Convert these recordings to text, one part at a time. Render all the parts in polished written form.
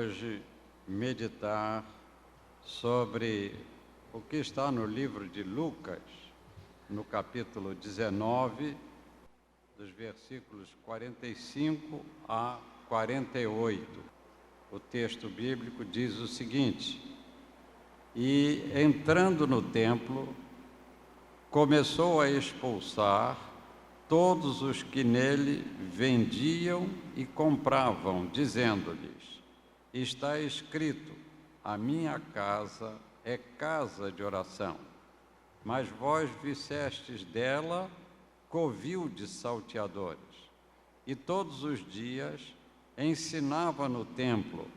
hoje meditar sobre o que está no livro de Lucas, no capítulo 19, dos versículos 45 a 48. O texto bíblico diz o seguinte: E entrando no templo, começou a expulsar todos os que nele vendiam e compravam, dizendo-lhes: Está escrito, a minha casa é casa de oração, mas vós fizestes dela covil de salteadores. E todos os dias ensinava no templo,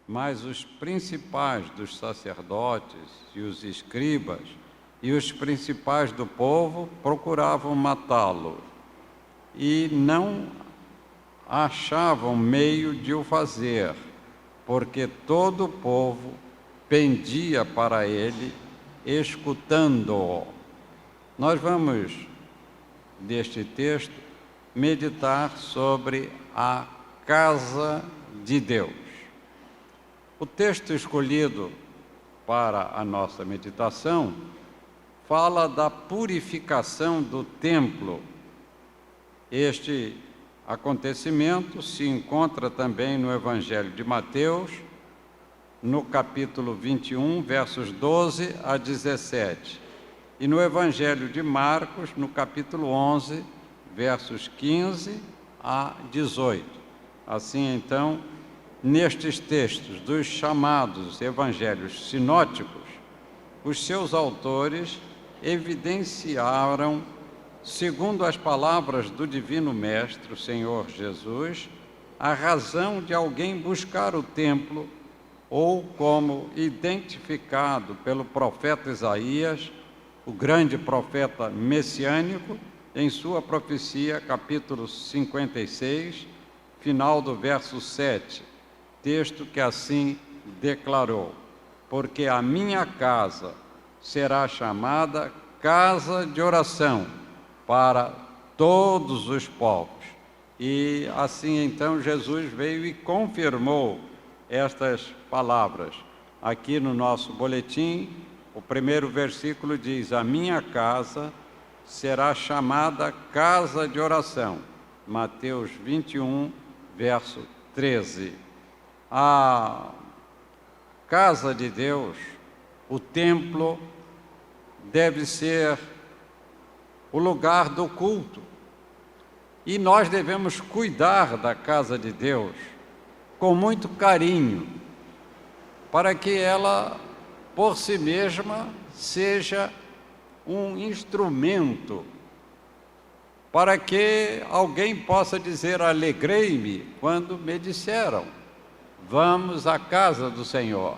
mas os principais dos sacerdotes e os escribas e os principais do povo procuravam matá-lo e não achavam meio de o fazer, porque todo o povo pendia para ele, escutando-o. Nós vamos, neste texto, meditar sobre a casa de Deus. O texto escolhido para a nossa meditação fala da purificação do templo. Este acontecimento se encontra também no Evangelho de Mateus, no capítulo 21, versos 12 a 17, e no Evangelho de Marcos, no capítulo 11, versos 15 a 18. Assim, então, nestes textos dos chamados evangelhos sinóticos, os seus autores evidenciaram, segundo as palavras do Divino Mestre, o Senhor Jesus, a razão de alguém buscar o templo, ou como identificado pelo profeta Isaías, o grande profeta messiânico, em sua profecia, capítulo 56, final do verso 7, texto que assim declarou: Porque a minha casa será chamada casa de oração para todos os povos. E assim então Jesus veio e confirmou estas palavras. Aqui no nosso boletim, o primeiro versículo diz: a minha casa será chamada casa de oração. Mateus 21, verso 13. A casa de Deus, o templo, deve ser o lugar do culto. E nós devemos cuidar da casa de Deus com muito carinho, para que ela, por si mesma, seja um instrumento para que alguém possa dizer: alegrei-me quando me disseram, vamos à casa do Senhor.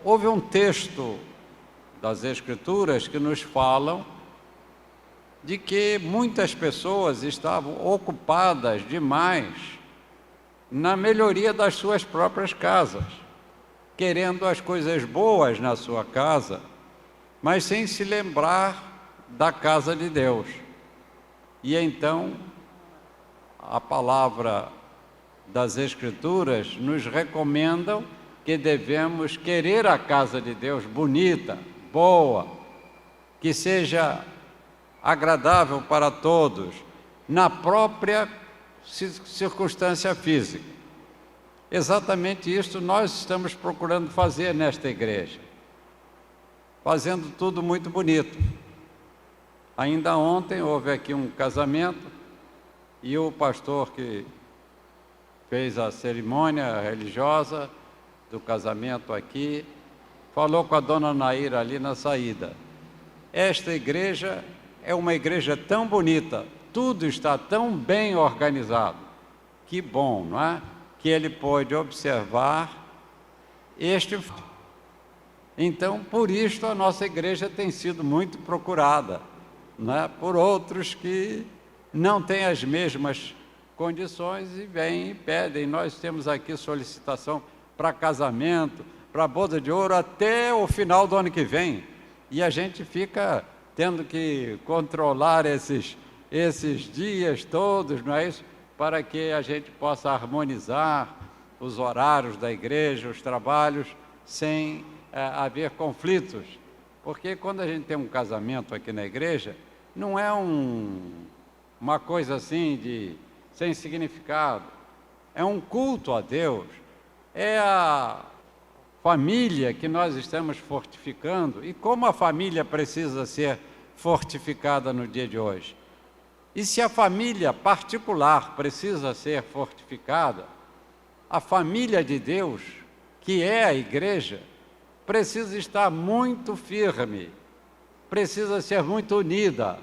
Houve um texto das Escrituras que nos falam de que muitas pessoas estavam ocupadas demais na melhoria das suas próprias casas, querendo as coisas boas na sua casa, mas sem se lembrar da casa de Deus. E então, a palavra das Escrituras nos recomendam que devemos querer a casa de Deus bonita, boa, que seja agradável para todos, na própria circunstância física. Exatamente isso nós estamos procurando fazer nesta igreja, fazendo tudo muito bonito. Ainda ontem houve aqui um casamento e o pastor que fez a cerimônia religiosa do casamento aqui falou com a dona Naira ali na saída: esta igreja é uma igreja tão bonita, tudo está tão bem organizado. Que bom, não é? Que ele pôde observar este. Então, por isto, a nossa igreja tem sido muito procurada, não é? Por outros que não têm as mesmas condições e vêm e pedem. Nós temos aqui solicitação para casamento, para boda de ouro, até o final do ano que vem. E a gente fica tendo que controlar esses dias todos, não é isso? Para que a gente possa harmonizar os horários da igreja, os trabalhos, sem haver conflitos. Porque quando a gente tem um casamento aqui na igreja, não é uma coisa assim sem significado. É um culto a Deus, é a família que nós estamos fortificando. E como a família precisa ser fortificada no dia de hoje? E se a família particular precisa ser fortificada, a família de Deus, que é a igreja, precisa estar muito firme, precisa ser muito unida,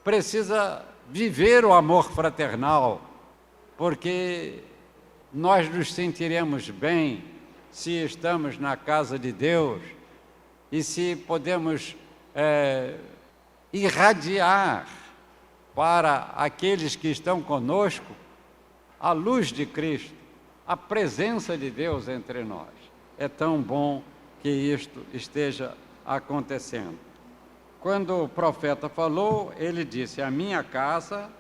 precisa viver o amor fraternal, porque nós nos sentiremos bem se estamos na casa de Deus e se podemos irradiar para aqueles que estão conosco a luz de Cristo, a presença de Deus entre nós. É tão bom que isto esteja acontecendo. Quando o profeta falou, ele disse: a minha casa,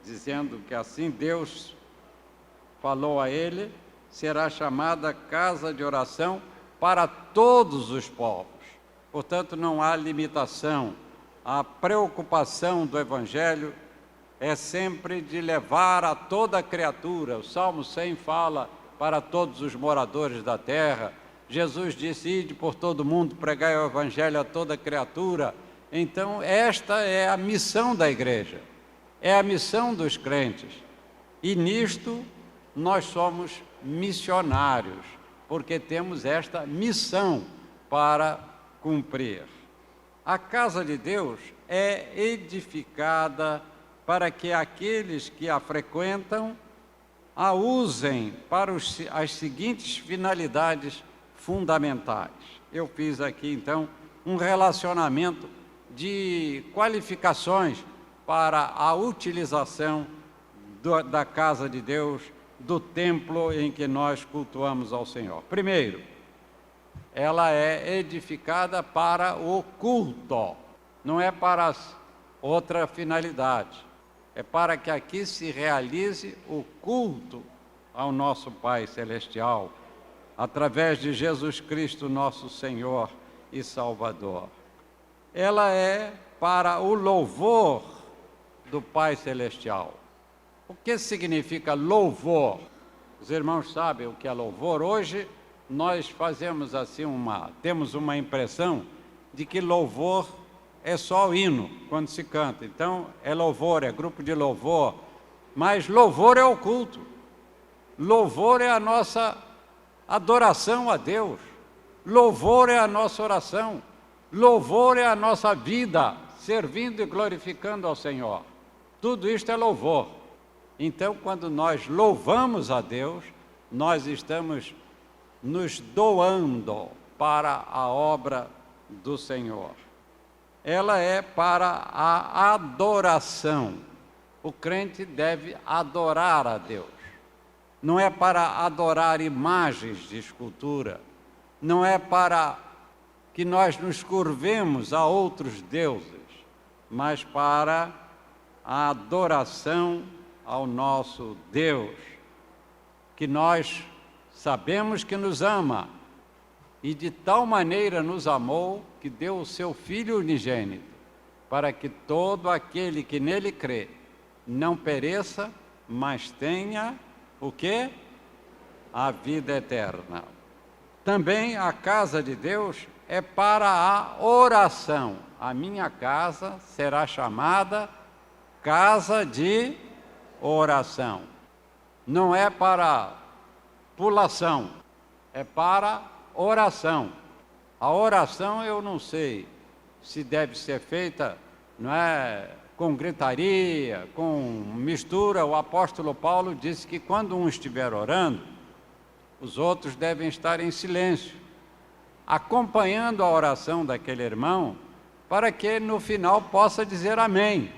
dizendo que assim Deus falou a ele, será chamada casa de oração para todos os povos. Portanto, não há limitação. A preocupação do Evangelho é sempre de levar a toda criatura. O Salmo 100 fala para todos os moradores da terra. Jesus disse: ide por todo mundo, pregai o Evangelho a toda criatura. Então, esta é a missão da igreja, é a missão dos crentes. E nisto nós somos missionários, porque temos esta missão para cumprir. A casa de Deus é edificada para que aqueles que a frequentam a usem para as seguintes finalidades fundamentais. Eu fiz aqui, então, um relacionamento de qualificações para a utilização da casa de Deus, do templo em que nós cultuamos ao Senhor. Primeiro, ela é edificada para o culto, não é para outra finalidade. É para que aqui se realize o culto ao nosso Pai Celestial, através de Jesus Cristo, nosso Senhor e Salvador. Ela é para o louvor do Pai Celestial. O que significa louvor? Os irmãos sabem o que é louvor? Hoje nós fazemos assim temos uma impressão de que louvor é só o hino, quando se canta. Então, é louvor, é grupo de louvor. Mas louvor é o culto. Louvor é a nossa adoração a Deus. Louvor é a nossa oração. Louvor é a nossa vida, servindo e glorificando ao Senhor. Tudo isto é louvor. Então, quando nós louvamos a Deus, nós estamos nos doando para a obra do Senhor. Ela é para a adoração. O crente deve adorar a Deus. Não é para adorar imagens de escultura. Não é para que nós nos curvemos a outros deuses, mas para a adoração ao nosso Deus, que nós sabemos que nos ama, e de tal maneira nos amou que deu o seu Filho unigênito, para que todo aquele que nele crê não pereça, mas tenha o quê? A vida eterna. Também a casa de Deus é para a oração. A minha casa será chamada casa de oração. Não é para pulação, é para oração. A oração eu não sei se deve ser feita, não é, com gritaria, com mistura. O apóstolo Paulo disse que quando um estiver orando, os outros devem estar em silêncio, acompanhando a oração daquele irmão, para que no final possa dizer amém.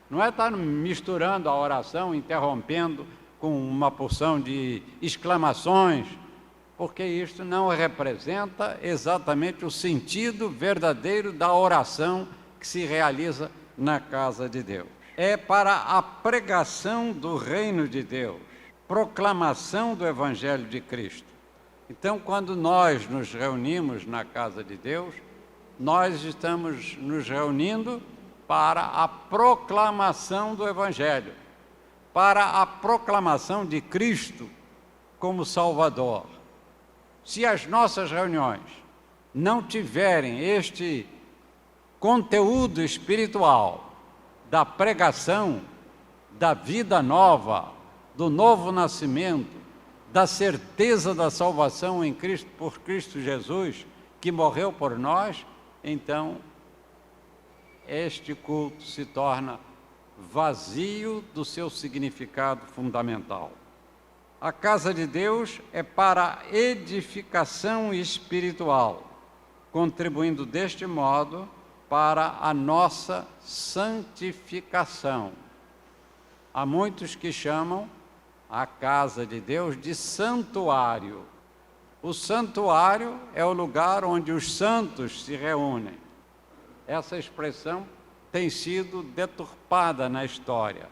Não é estar misturando a oração, interrompendo com uma porção de exclamações, porque isto não representa exatamente o sentido verdadeiro da oração que se realiza na casa de Deus. É para a pregação do reino de Deus. proclamação do Evangelho de Cristo. Então, quando nós nos reunimos na casa de Deus, nós estamos nos reunindo para a proclamação do Evangelho, para a proclamação de Cristo como Salvador. Se as nossas reuniões não tiverem este conteúdo espiritual da pregação, da vida nova, do novo nascimento, da certeza da salvação em Cristo, por Cristo Jesus, que morreu por nós, então este culto se torna vazio do seu significado fundamental. A casa de Deus é para edificação espiritual, contribuindo deste modo para a nossa santificação. Há muitos que chamam a casa de Deus de santuário. O santuário é o lugar onde os santos se reúnem. Essa expressão tem sido deturpada na história,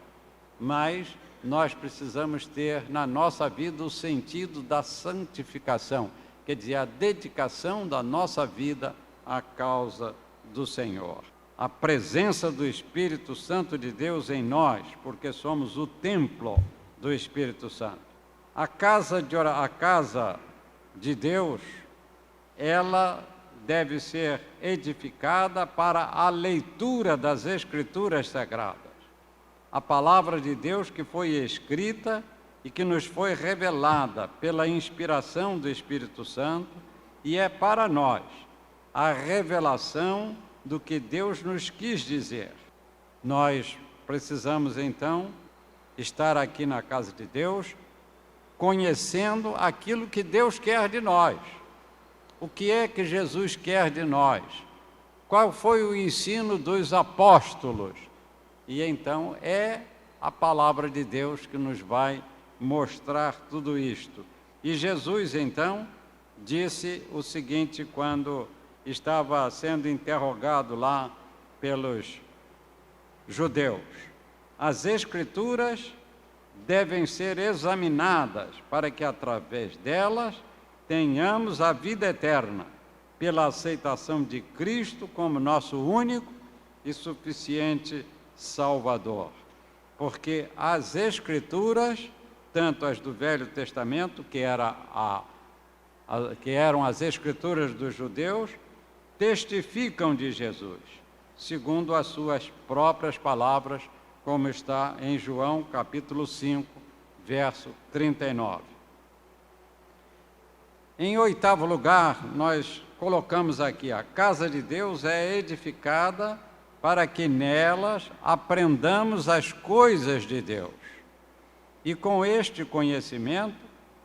mas nós precisamos ter na nossa vida o sentido da santificação, quer dizer, a dedicação da nossa vida à causa do Senhor. A presença do Espírito Santo de Deus em nós, porque somos o templo do Espírito Santo. A casa de Deus, ela deve ser edificada para a leitura das Escrituras Sagradas. A palavra de Deus que foi escrita e que nos foi revelada pela inspiração do Espírito Santo, e é para nós a revelação do que Deus nos quis dizer. Nós precisamos, então, estar aqui na casa de Deus, conhecendo aquilo que Deus quer de nós. O que é que Jesus quer de nós? Qual foi o ensino dos apóstolos? E então é a palavra de Deus que nos vai mostrar tudo isto. E Jesus, então, disse o seguinte quando estava sendo interrogado lá pelos judeus: as Escrituras devem ser examinadas para que, através delas, tenhamos a vida eterna, pela aceitação de Cristo como nosso único e suficiente Salvador. Porque as Escrituras, tanto as do Velho Testamento, que eram as Escrituras dos judeus, testificam de Jesus, segundo as suas próprias palavras, como está em João, capítulo 5, verso 39. Em oitavo lugar, nós colocamos aqui: a casa de Deus é edificada para que nelas aprendamos as coisas de Deus e, com este conhecimento,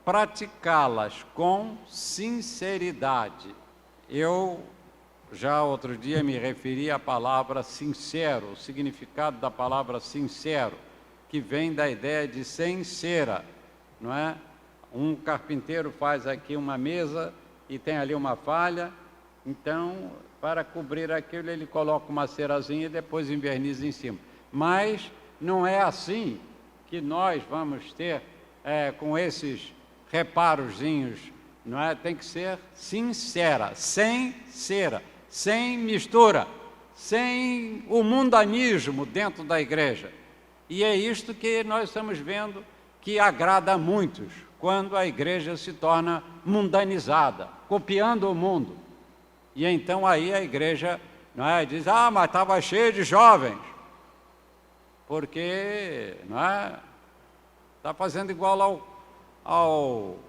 praticá-las com sinceridade. Eu já outro dia me referi à palavra sincero, o significado da palavra sincero, que vem da ideia de sem cera, não é? Um carpinteiro faz aqui uma mesa e tem ali uma falha, então, para cobrir aquilo, ele coloca uma cerazinha e depois enverniza em cima. Mas não é assim que nós vamos ter com esses reparozinhos, não é? Tem que ser sincera, sem cera, sem mistura, sem o mundanismo dentro da igreja. E é isto que nós estamos vendo que agrada a muitos, quando a igreja se torna mundanizada, copiando o mundo. E então aí a igreja, não é, diz: ah, mas estava cheio de jovens, porque, não é, está fazendo igual ao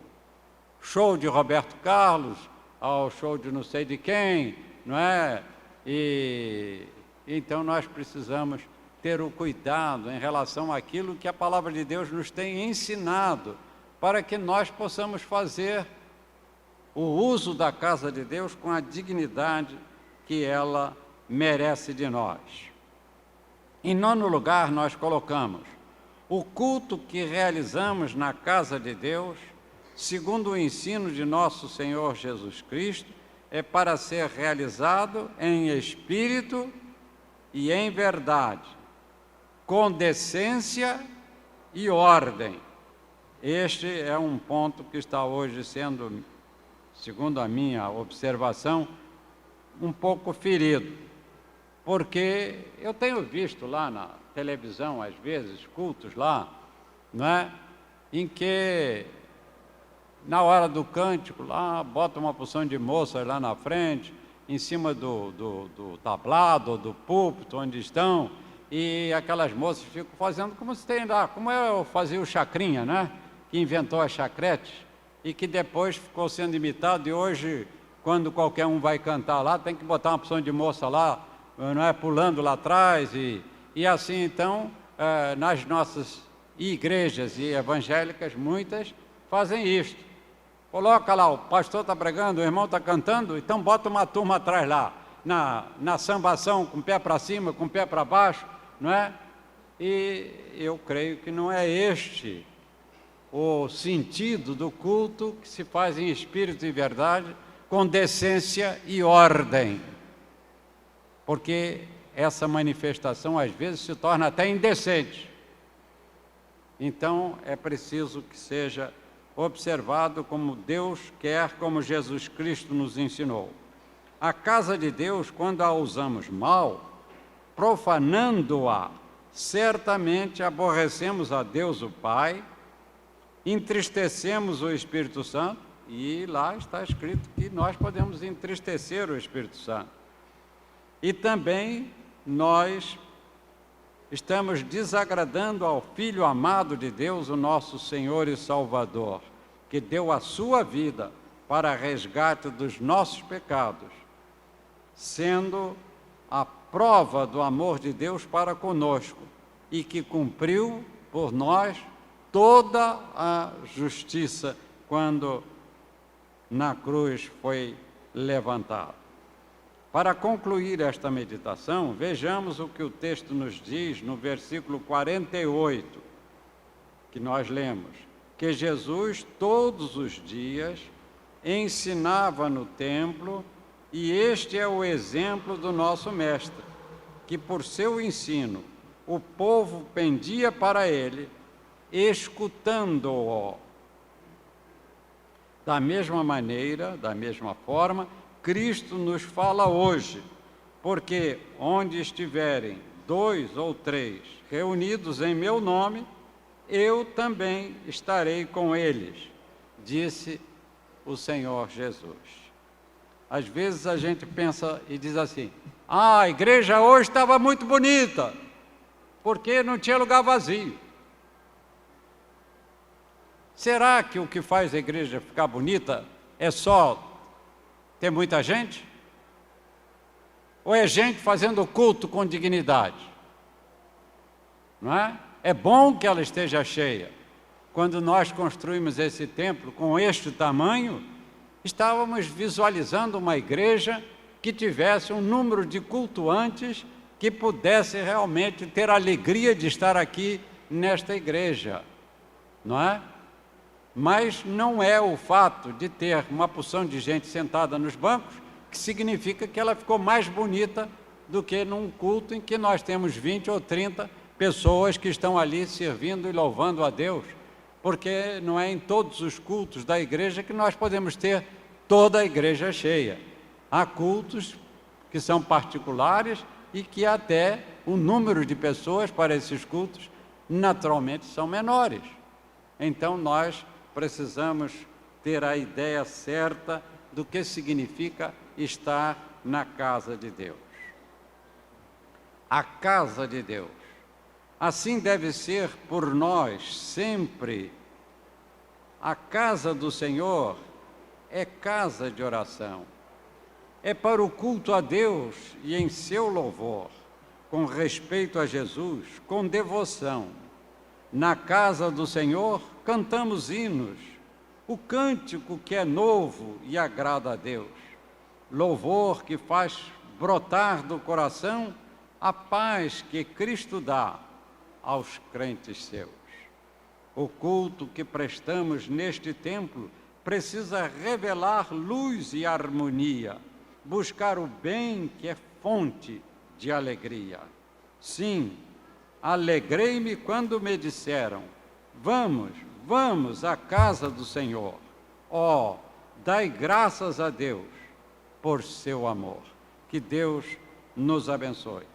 show de Roberto Carlos, ao show de não sei de quem, não é? E então nós precisamos ter o cuidado em relação àquilo que a palavra de Deus nos tem ensinado, para que nós possamos fazer o uso da casa de Deus com a dignidade que ela merece de nós. Em nono lugar, nós colocamos: o culto que realizamos na casa de Deus, segundo o ensino de nosso Senhor Jesus Cristo, é para ser realizado em espírito e em verdade, com decência e ordem. Este é um ponto que está hoje sendo, segundo a minha observação, um pouco ferido, porque eu tenho visto lá na televisão, às vezes, cultos lá, não é? Em que, na hora do cântico, lá, bota uma porção de moças lá na frente, em cima do tablado, do púlpito, onde estão, e aquelas moças ficam fazendo como se tem lá, como eu fazia o Chacrinha, né? Que inventou a chacrete, e que depois ficou sendo imitado, e hoje, quando qualquer um vai cantar lá, tem que botar uma porção de moça lá, não é, pulando lá atrás, e assim, então, nas nossas igrejas e evangélicas, muitas fazem isto. Coloca lá, o pastor está pregando, o irmão está cantando, então bota uma turma atrás lá, na sambação, com o pé para cima, com o pé para baixo, não é? E eu creio que não é este o sentido do culto que se faz em espírito e verdade, com decência e ordem. Porque essa manifestação, às vezes, se torna até indecente. Então, é preciso que seja observado como Deus quer, como Jesus Cristo nos ensinou. A casa de Deus, quando a usamos mal, profanando-a, certamente aborrecemos a Deus o Pai, entristecemos o Espírito Santo, e lá está escrito que nós podemos entristecer o Espírito Santo. E também nós estamos desagradando ao Filho amado de Deus, o nosso Senhor e Salvador, que deu a sua vida para resgate dos nossos pecados, sendo a prova do amor de Deus para conosco, e que cumpriu por nós toda a justiça quando na cruz foi levantado. Para concluir esta meditação, vejamos o que o texto nos diz no versículo 48, que nós lemos, que Jesus todos os dias ensinava no templo, e este é o exemplo do nosso mestre, que por seu ensino o povo pendia para ele, escutando-o. Da mesma maneira, da mesma forma, Cristo nos fala hoje, porque onde estiverem 2 ou 3 reunidos em meu nome, eu também estarei com eles, disse o Senhor Jesus. Às vezes a gente pensa e diz assim, a igreja hoje estava muito bonita, porque não tinha lugar vazio. Será que o que faz a igreja ficar bonita é só ter muita gente? Ou é gente fazendo culto com dignidade? Não é? É bom que ela esteja cheia. Quando nós construímos esse templo com este tamanho, estávamos visualizando uma igreja que tivesse um número de cultuantes que pudesse realmente ter a alegria de estar aqui nesta igreja, não é? Mas não é o fato de ter uma porção de gente sentada nos bancos que significa que ela ficou mais bonita do que num culto em que nós temos 20 ou 30 pessoas que estão ali servindo e louvando a Deus, porque não é em todos os cultos da igreja que nós podemos ter toda a igreja cheia. Há cultos que são particulares e que até o número de pessoas para esses cultos naturalmente são menores. Então nós precisamos ter a ideia certa do que significa estar na casa de Deus. A casa de Deus. Assim deve ser por nós sempre. A casa do Senhor é casa de oração. É para o culto a Deus e em seu louvor, com respeito a Jesus, com devoção. Na casa do Senhor, cantamos hinos, o cântico que é novo e agrada a Deus, louvor que faz brotar do coração a paz que Cristo dá aos crentes seus. O culto que prestamos neste templo precisa revelar luz e harmonia, buscar o bem que é fonte de alegria. Sim, alegrei-me quando me disseram, vamos, vamos à casa do Senhor. Ó, dai graças a Deus por seu amor. Que Deus nos abençoe.